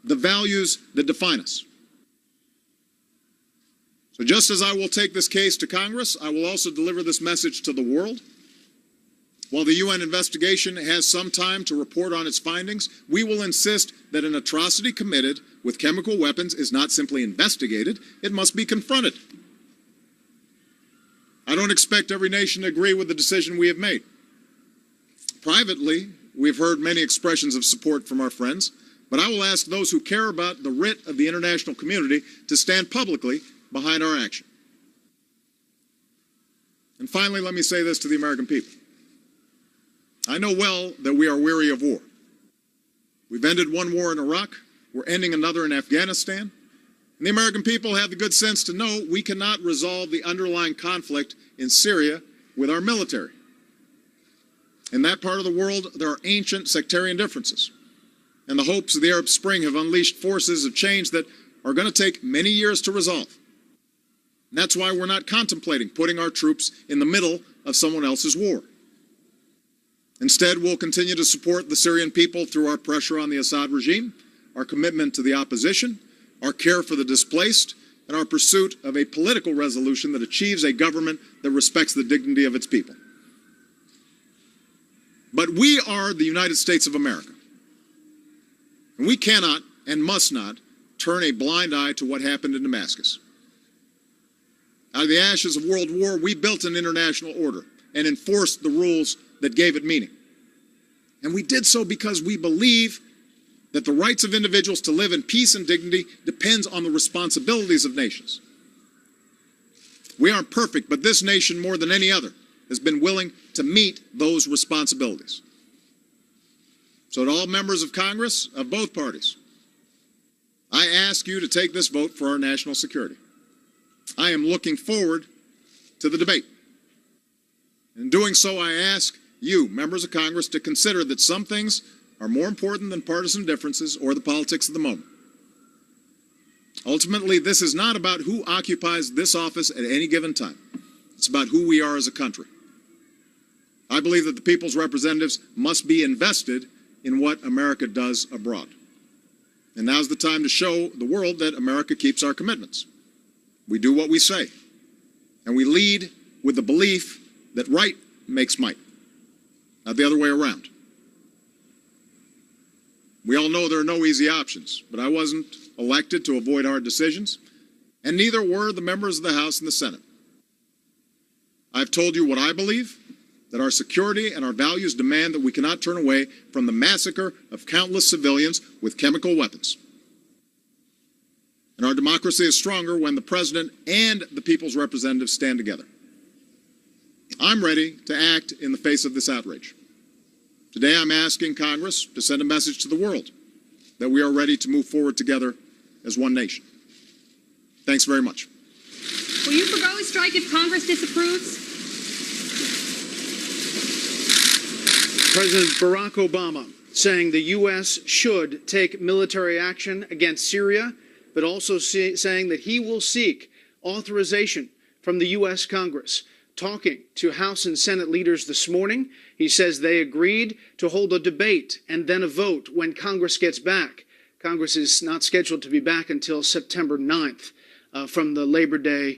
the values that define us. So just as I will take this case to Congress, I will also deliver this message to the world. While the UN investigation has some time to report on its findings, we will insist that an atrocity committed with chemical weapons is not simply investigated, it must be confronted. I don't expect every nation to agree with the decision we have made. Privately, we've heard many expressions of support from our friends, but I will ask those who care about the writ of the international community to stand publicly behind our action. And finally, let me say this to the American people. I know well that we are weary of war. We've ended one war in Iraq, we're ending another in Afghanistan, and the American people have the good sense to know we cannot resolve the underlying conflict in Syria with our military. In that part of the world, there are ancient sectarian differences, and the hopes of the Arab Spring have unleashed forces of change that are going to take many years to resolve. And that's why we're not contemplating putting our troops in the middle of someone else's war. Instead, we'll continue to support the Syrian people through our pressure on the Assad regime, our commitment to the opposition, our care for the displaced, and our pursuit of a political resolution that achieves a government that respects the dignity of its people. But we are the United States of America. And we cannot and must not turn a blind eye to what happened in Damascus. Out of the ashes of World War, we built an international order and enforced the rules that gave it meaning. And we did so because we believe that the rights of individuals to live in peace and dignity depends on the responsibilities of nations. We aren't perfect, but this nation, more than any other, has been willing to meet those responsibilities. So to all members of Congress of both parties, I ask you to take this vote for our national security. I am looking forward to the debate. In doing so, I ask you, members of Congress, to consider that some things are more important than partisan differences or the politics of the moment. Ultimately, this is not about who occupies this office at any given time. It's about who we are as a country. I believe that the people's representatives must be invested in what America does abroad. And now's the time to show the world that America keeps our commitments. We do what we say, and we lead with the belief that right makes might, not the other way around. We all know there are no easy options, but I wasn't elected to avoid hard decisions, and neither were the members of the House and the Senate. I've told you what I believe, that our security and our values demand that we cannot turn away from the massacre of countless civilians with chemical weapons. And our democracy is stronger when the president and the people's representatives stand together. I'm ready to act in the face of this outrage. Today I'm asking Congress to send a message to the world that we are ready to move forward together as one nation. Thanks very much. Will you forgo a strike if Congress disapproves? President Barack Obama saying the U.S. should take military action against Syria, but also saying that he will seek authorization from the U.S. Congress. Talking to House and Senate leaders this morning, he says they agreed to hold a debate and then a vote when Congress gets back. Congress is not scheduled to be back until September 9th from the Labor Day